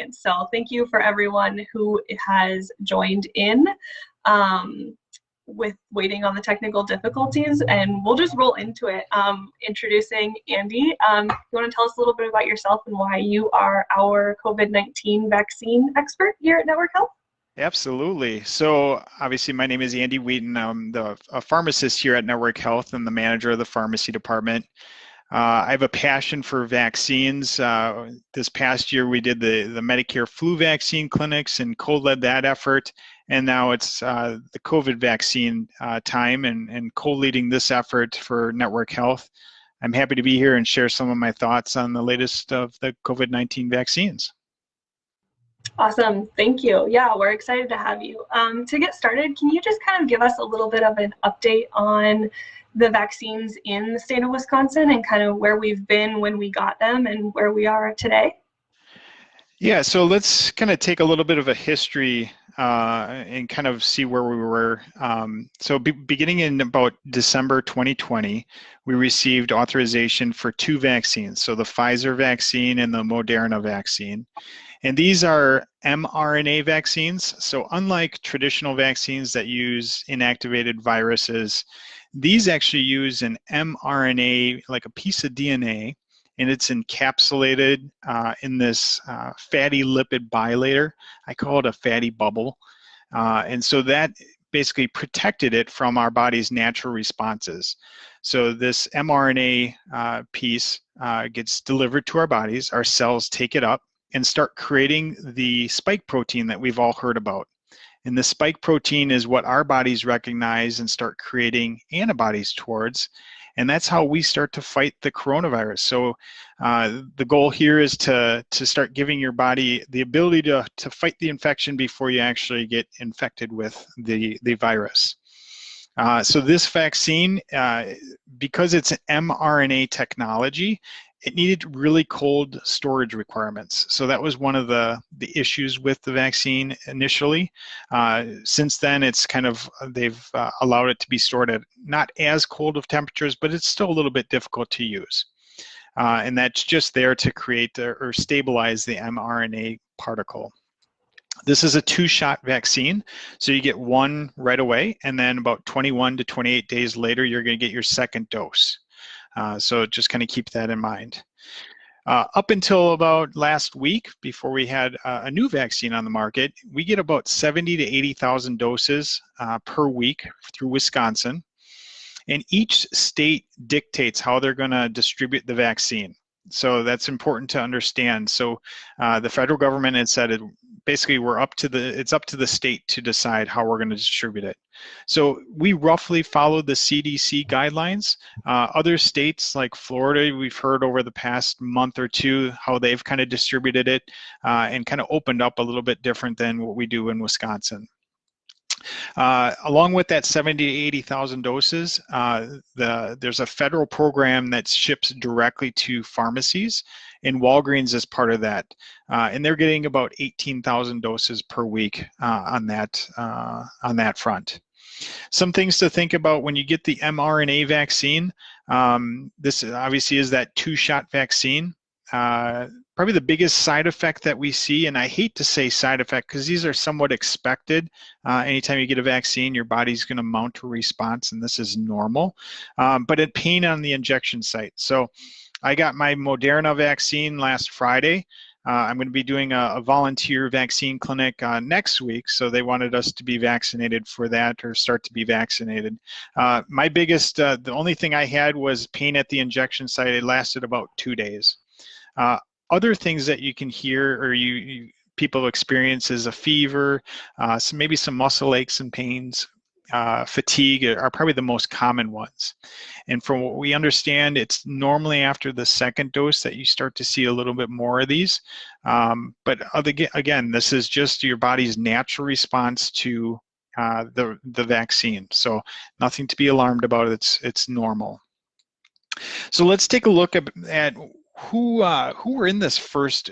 audience. So thank you for everyone who has joined in with waiting on the technical difficulties, and we'll just roll into it. Introducing Andy. You want to tell us a little bit about yourself and why you are our COVID-19 vaccine expert here at Network Health? Absolutely. So obviously my name is Andy Wheaton. I'm a pharmacist here at Network Health and the manager of the pharmacy department. I have a passion for vaccines. This past year we did the Medicare flu vaccine clinics and co-led that effort. And now it's the COVID vaccine time and co-leading this effort for Network Health. I'm happy to be here and share some of my thoughts on the latest of the COVID-19 vaccines. Awesome, thank you. Yeah, we're excited to have you. To get started, can you just kind of give us a little bit of an update on the vaccines in the state of Wisconsin and kind of where we've been when we got them and where we are today? Yeah, so let's kind of take a little bit of a history and kind of see where we were. Beginning in about December 2020, we received authorization for 2 vaccines, so the Pfizer vaccine and the Moderna vaccine. And these are mRNA vaccines. So unlike traditional vaccines that use inactivated viruses, these actually use an mRNA, like a piece of DNA, and it's encapsulated in this fatty lipid bilayer. I call it a fatty bubble. And so that basically protected it from our body's natural responses. So this mRNA piece gets delivered to our bodies, our cells take it up, and start creating the spike protein that we've all heard about. And the spike protein is what our bodies recognize and start creating antibodies towards. And that's how we start to fight the coronavirus. So the goal here is to start giving your body the ability to fight the infection before you actually get infected with the virus. So this vaccine, because it's an mRNA technology, it needed really cold storage requirements. So that was one of the issues with the vaccine initially. Since then, it's kind of, they've allowed it to be stored at not as cold of temperatures, but it's still a little bit difficult to use. And that's just there to create or stabilize the mRNA particle. This is a 2-shot vaccine, so you get one right away, and then about 21 to 28 days later, you're going to get your second dose. So just kind of keep that in mind. Up until about last week, before we had a new vaccine on the market, we get about 70 to 80,000 doses per week through Wisconsin. And each state dictates how they're going to distribute the vaccine. So that's important to understand. So the federal government has said basically it's up to the state to decide how we're going to distribute it. So we roughly followed the CDC guidelines. Other states like Florida, we've heard over the past month or two how they've kind of distributed it and kind of opened up a little bit different than what we do in Wisconsin. Along with that 70 to 80,000 doses, there's a federal program that ships directly to pharmacies, and Walgreens is part of that. And they're getting about 18,000 doses per week on that front. Some things to think about when you get the mRNA vaccine. This obviously is that 2-shot vaccine. Probably the biggest side effect that we see, and I hate to say side effect because these are somewhat expected. Anytime you get a vaccine, your body's going to mount a response, and this is normal. But pain on the injection site. So I got my Moderna vaccine last Friday. I'm going to be doing a volunteer vaccine clinic next week, so they wanted us to be vaccinated for that or start to be vaccinated. My biggest, the only thing I had was pain at the injection site. It lasted about 2 days. Other things that you can hear or people experience is a fever, maybe some muscle aches and pains, fatigue are probably the most common ones. And from what we understand, it's normally after the second dose that you start to see a little bit more of these. But again, this is just your body's natural response to the vaccine. So nothing to be alarmed about. It's normal. So let's take a look at who were in this first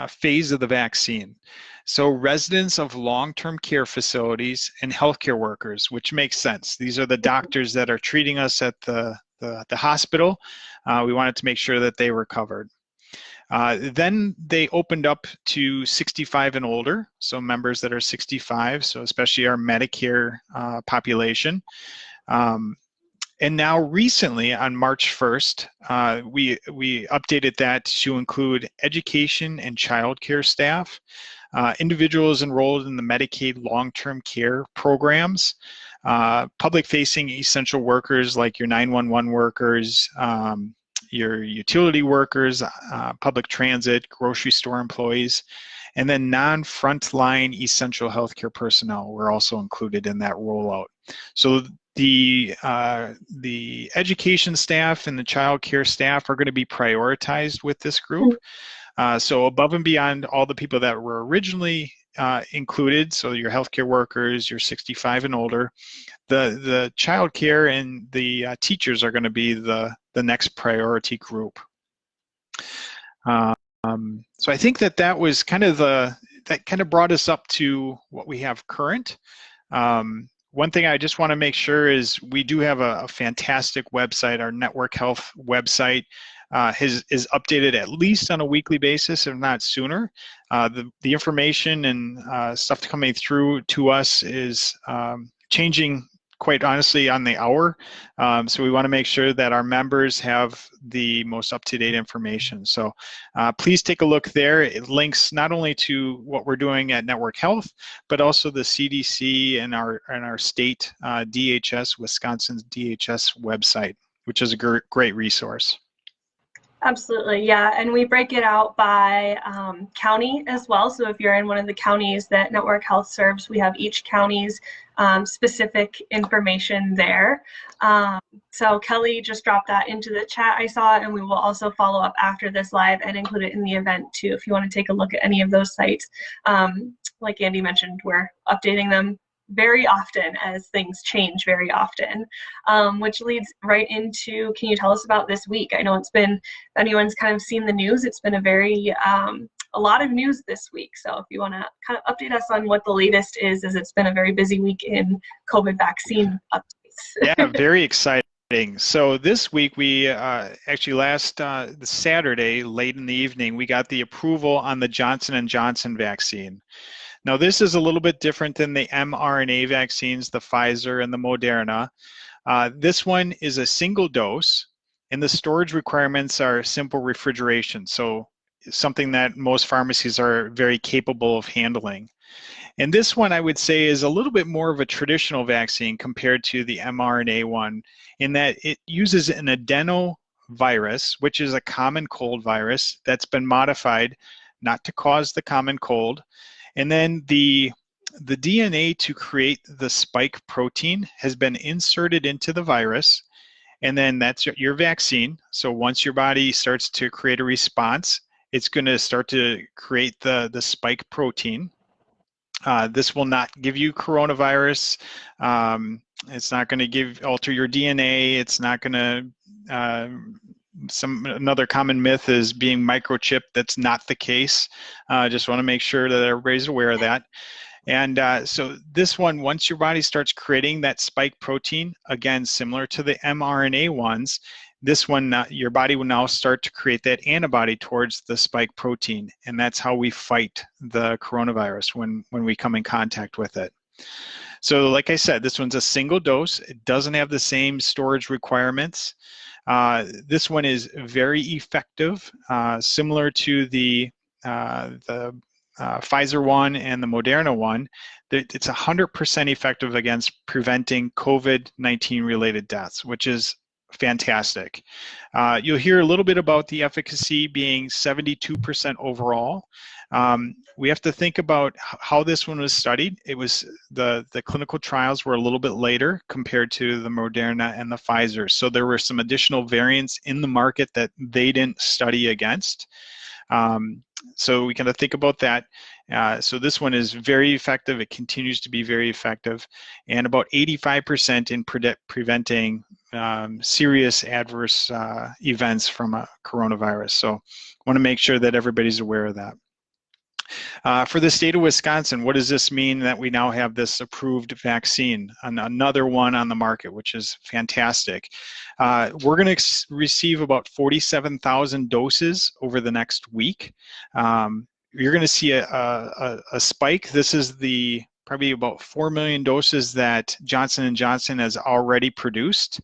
phase of the vaccine. So residents of long-term care facilities and healthcare workers, which makes sense. These are the doctors that are treating us at the hospital. We wanted to make sure that they were covered. Then they opened up to 65 and older, so members that are 65, so especially our Medicare population. And now recently on March 1st, we updated that to include education and childcare staff, individuals enrolled in the Medicaid long-term care programs, public-facing essential workers like your 911 workers, your utility workers, public transit, grocery store employees, and then non-frontline essential healthcare personnel were also included in that rollout. So the education staff and the child care staff are going to be prioritized with this group. So above and beyond all the people that were originally included, so your healthcare workers, your 65 and older, the child care and the teachers are going to be the next priority group. So I think that was kind of that kind of brought us up to what we have current. One thing I just want to make sure is we do have a fantastic website. Our network health website is updated at least on a weekly basis, if not sooner. The information and stuff coming through to us is changing quite honestly on the hour. So we want to make sure that our members have the most up-to-date information. So please take a look there. It links not only to what we're doing at Network Health, but also the CDC and our state DHS, Wisconsin's DHS website, which is a great resource. Absolutely, yeah, and we break it out by county as well. So if you're in one of the counties that Network Health serves, we have each county's specific information there. So Kelly just dropped that into the chat, I saw, and we will also follow up after this live and include it in the event too, if you want to take a look at any of those sites. Like Andy mentioned, we're updating them very often as things change very often, which leads right into, can you tell us about this week? I know it's been, if anyone's kind of seen the news, it's been a lot of news this week. So if you want to kind of update us on what the latest is it's been a very busy week in COVID vaccine updates. Yeah, very exciting. So this week we actually last Saturday late in the evening we got the approval on the Johnson & Johnson vaccine. Now this is a little bit different than the mRNA vaccines, the Pfizer and the Moderna. This one is a single dose, and the storage requirements are simple refrigeration, so something that most pharmacies are very capable of handling. And this one I would say is a little bit more of a traditional vaccine compared to the mRNA one, in that it uses an adenovirus, which is a common cold virus that's been modified not to cause the common cold. And then the DNA to create the spike protein has been inserted into the virus, and then that's your vaccine. So once your body starts to create a response, it's going to start to create the spike protein. This will not give you coronavirus. It's not going to alter your DNA. It's not going to another common myth is being microchipped. That's not the case. Just want to make sure that everybody's aware of that. And so this one, once your body starts creating that spike protein, again, similar to the mRNA ones, this one, your body will now start to create that antibody towards the spike protein. And that's how we fight the coronavirus when we come in contact with it. So like I said, this one's a single dose. It doesn't have the same storage requirements. This one is very effective, similar to the Pfizer one and the Moderna one. It's 100% effective against preventing COVID-19 related deaths, which is fantastic. You'll hear a little bit about the efficacy being 72% overall. We have to think about how this one was studied. It was the clinical trials were a little bit later compared to the Moderna and the Pfizer. So there were some additional variants in the market that they didn't study against. So we kind of think about that. So this one is very effective. It continues to be very effective, and about 85% in preventing serious adverse events from a coronavirus. So I want to make sure that everybody's aware of that. For the state of Wisconsin, what does this mean that we now have this approved vaccine, another one on the market, which is fantastic? We're going to receive about 47,000 doses over the next week. You're going to see a spike. This is probably about 4 million doses that Johnson & Johnson has already produced.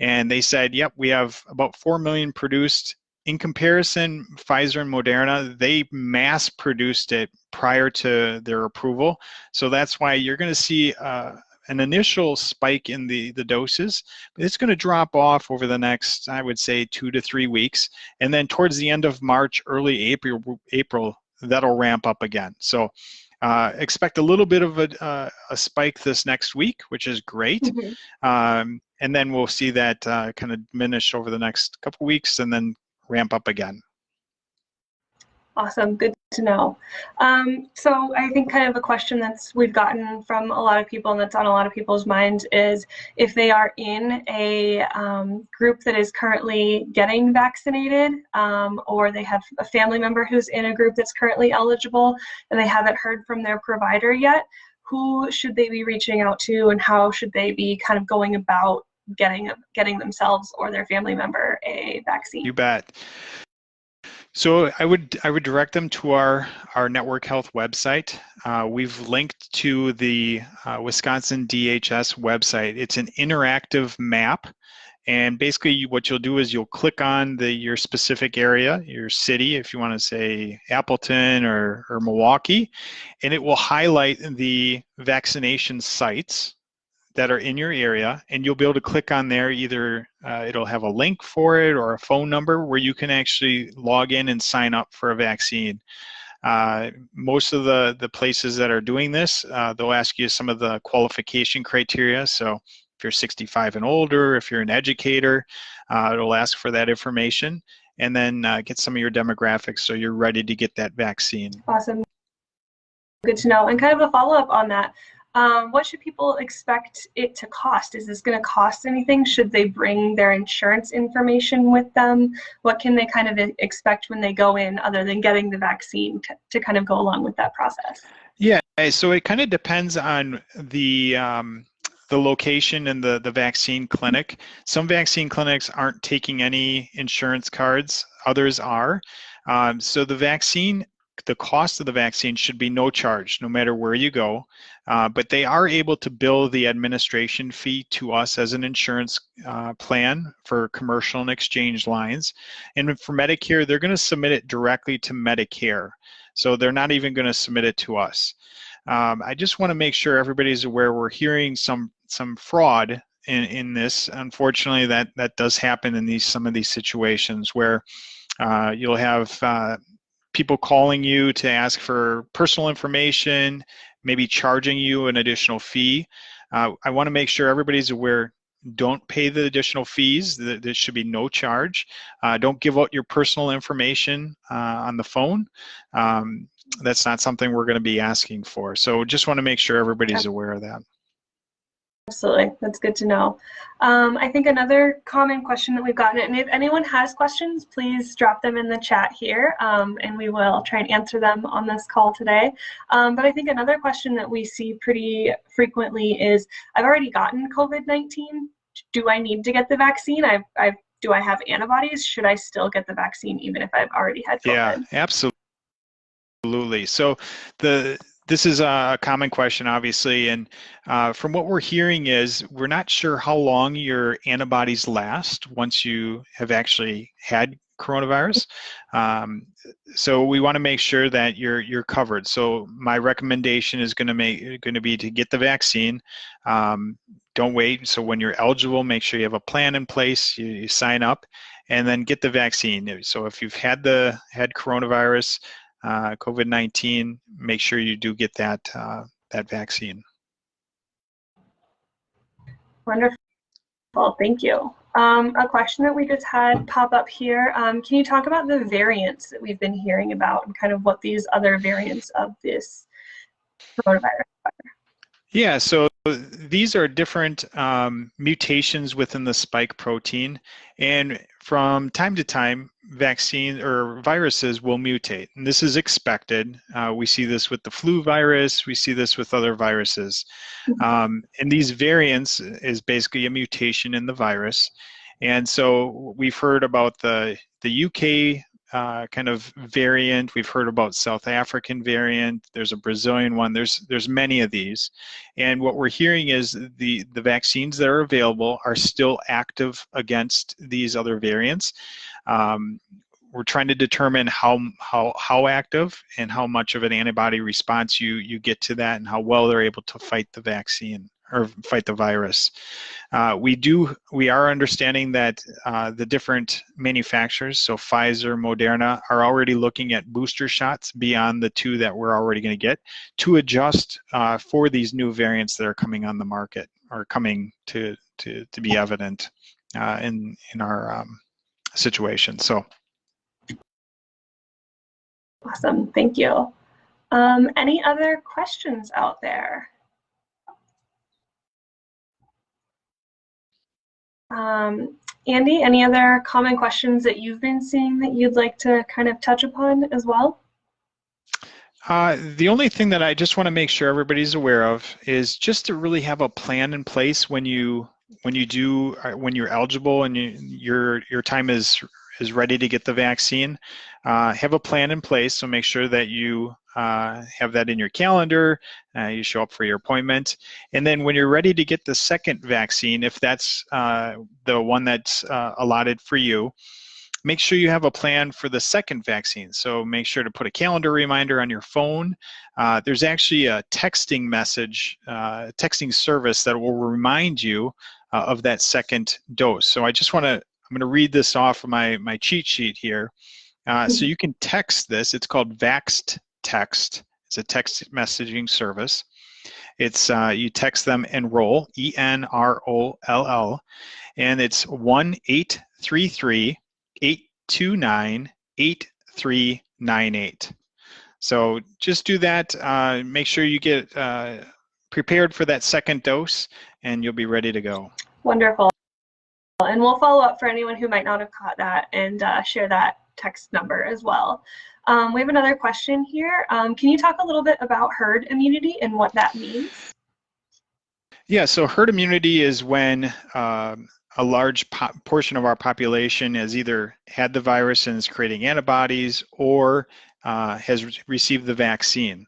And they said, yep, we have about 4 million produced. In comparison, Pfizer and Moderna, they mass produced it prior to their approval. So that's why you're going to see an initial spike in the doses. It's going to drop off over the next, I would say, 2 to 3 weeks. And then towards the end of March, early April, that'll ramp up again. So expect a little bit of a spike this next week, which is great. Mm-hmm. And then we'll see that kind of diminish over the next couple of weeks and then ramp up again. Awesome, good to know. So I think kind of a question we've gotten from a lot of people and that's on a lot of people's minds is if they are in a group that is currently getting vaccinated, or they have a family member who's in a group that's currently eligible and they haven't heard from their provider yet, who should they be reaching out to and how should they be kind of going about getting themselves or their family member a vaccine? You bet. So I would direct them to our Network Health website. We've linked to the Wisconsin DHS website. It's an interactive map, and basically what you'll do is you'll click on your specific area, your city, if you want to say Appleton or Milwaukee, and it will highlight the vaccination sites that are in your area, and you'll be able to click on there. Either it'll have a link for it or a phone number where you can actually log in and sign up for a vaccine. Most of the places that are doing this, they'll ask you some of the qualification criteria. So if you're 65 and older, if you're an educator, it'll ask for that information, and then get some of your demographics so you're ready to get that vaccine. Awesome. Good to know. And kind of a follow-up on that. What should people expect it to cost? Is this going to cost anything? Should they bring their insurance information with them? What can they kind of expect when they go in other than getting the vaccine to kind of go along with that process? Yeah, so it kind of depends on the location and the vaccine clinic. Some vaccine clinics aren't taking any insurance cards, others are. So the cost of the vaccine should be no charge, no matter where you go. But they are able to bill the administration fee to us as an insurance plan for commercial and exchange lines. And for Medicare, they're going to submit it directly to Medicare. So they're not even going to submit it to us. I just want to make sure everybody's aware we're hearing some fraud in this. Unfortunately, that does happen in some of these situations where you'll have people calling you to ask for personal information, maybe charging you an additional fee. I want to make sure everybody's aware, don't pay the additional fees. There should be no charge. Don't give out your personal information on the phone. That's not something we're going to be asking for. So just want to make sure everybody's aware of that. Absolutely, that's good to know. I think another common question that we've gotten, and if anyone has questions, please drop them in the chat here, and we will try and answer them on this call today. But I think another question that we see pretty frequently is, I've already gotten COVID-19. Do I need to get the vaccine? Do I have antibodies? Should I still get the vaccine even if I've already had COVID? Yeah, absolutely. So this is a common question, obviously, and from what we're hearing is we're not sure how long your antibodies last once you have actually had coronavirus. So we want to make sure that you're covered. So my recommendation is going to be to get the vaccine. Don't wait. So when you're eligible, make sure you have a plan in place. You sign up, and then get the vaccine. So if you've had coronavirus, COVID-19, make sure you do get that vaccine. Wonderful, thank you. A question that we just had pop up here, can you talk about the variants that we've been hearing about and kind of what these other variants of this coronavirus are? Yeah, so these are different mutations within the spike protein, and from time to time, vaccine or viruses will mutate, and this is expected. We see this with the flu virus, we see this with other viruses. And these variants is basically a mutation in the virus. And so we've heard about the UK kind of variant. We've heard about South African variant. There's a Brazilian one. There's many of these. And what we're hearing is the vaccines that are available are still active against these other variants. We're trying to determine how active and how much of an antibody response you get to that, and how well they're able to fight the vaccine or fight the virus. We are understanding that the different manufacturers, so Pfizer, Moderna, are already looking at booster shots beyond the 2 that we're already going to get to adjust for these new variants that are coming on the market, or coming to be evident in our situation. So. Awesome, thank you. Any other questions out there? Andy, any other common questions that you've been seeing that you'd like to kind of touch upon as well? The only thing that I just want to make sure everybody's aware of is just to really have a plan in place when you're eligible and your time is ready to get the vaccine. Have a plan in place, so make sure that you have that in your calendar, you show up for your appointment, and then when you're ready to get the second vaccine, if that's the one that's allotted for you, make sure you have a plan for the second vaccine. So make sure to put a calendar reminder on your phone. There's actually a texting service that will remind you of that second dose. So I'm going to read this off of my cheat sheet here. So you can text this. It's called Vaxxed Text. It's a text messaging service. It's you text them Enroll, ENROLL, and it's 1-833-829-8398. So just do that. Make sure you get prepared for that second dose, and you'll be ready to go. Wonderful. And we'll follow up for anyone who might not have caught that, and share that text number as well. We have another question here. Can you talk a little bit about herd immunity and what that means? Yeah, so herd immunity is when a large portion of our population has either had the virus and is creating antibodies, or has received the vaccine.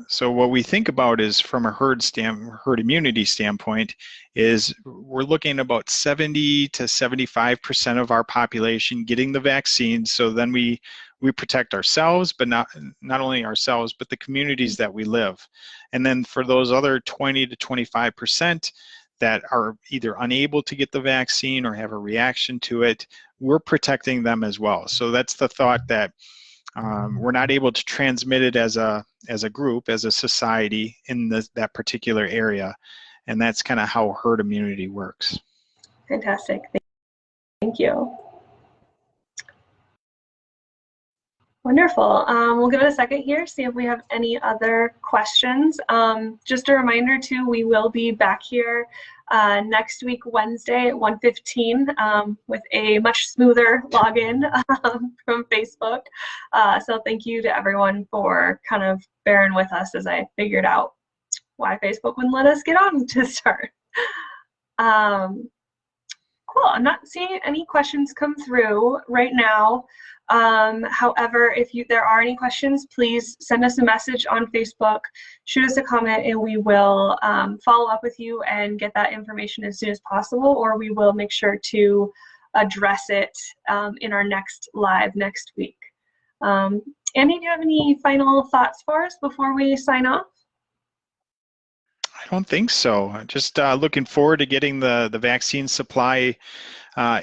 So what we think about is, from a herd immunity standpoint, is we're looking at about 70 to 75% of our population getting the vaccine. So then we protect ourselves, but not only ourselves, but the communities that we live. And then for those other 20 to 25% that are either unable to get the vaccine or have a reaction to it, we're protecting them as well. So that's the thought, that we're not able to transmit it as a group, as a society in that particular area. And that's kind of how herd immunity works. Fantastic. Thank you. Wonderful. We'll give it a second here, see if we have any other questions. Just a reminder too, we will be back here next week, Wednesday at 1:15 with a much smoother login from Facebook. So thank you to everyone for kind of bearing with us as I figured out why Facebook wouldn't let us get on to start. Cool, I'm not seeing any questions come through right now. However, if there are any questions, please send us a message on Facebook, shoot us a comment, and we will follow up with you and get that information as soon as possible, or we will make sure to address it in our next live next week. Andy, do you have any final thoughts for us before we sign off? I don't think so. Just looking forward to getting the vaccine supply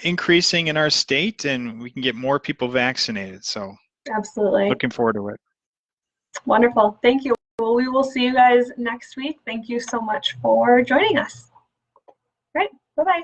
increasing in our state, and we can get more people vaccinated. So absolutely looking forward to it. Wonderful. Thank you. Well, we will see you guys next week. Thank you so much for joining us. All right. Bye-bye.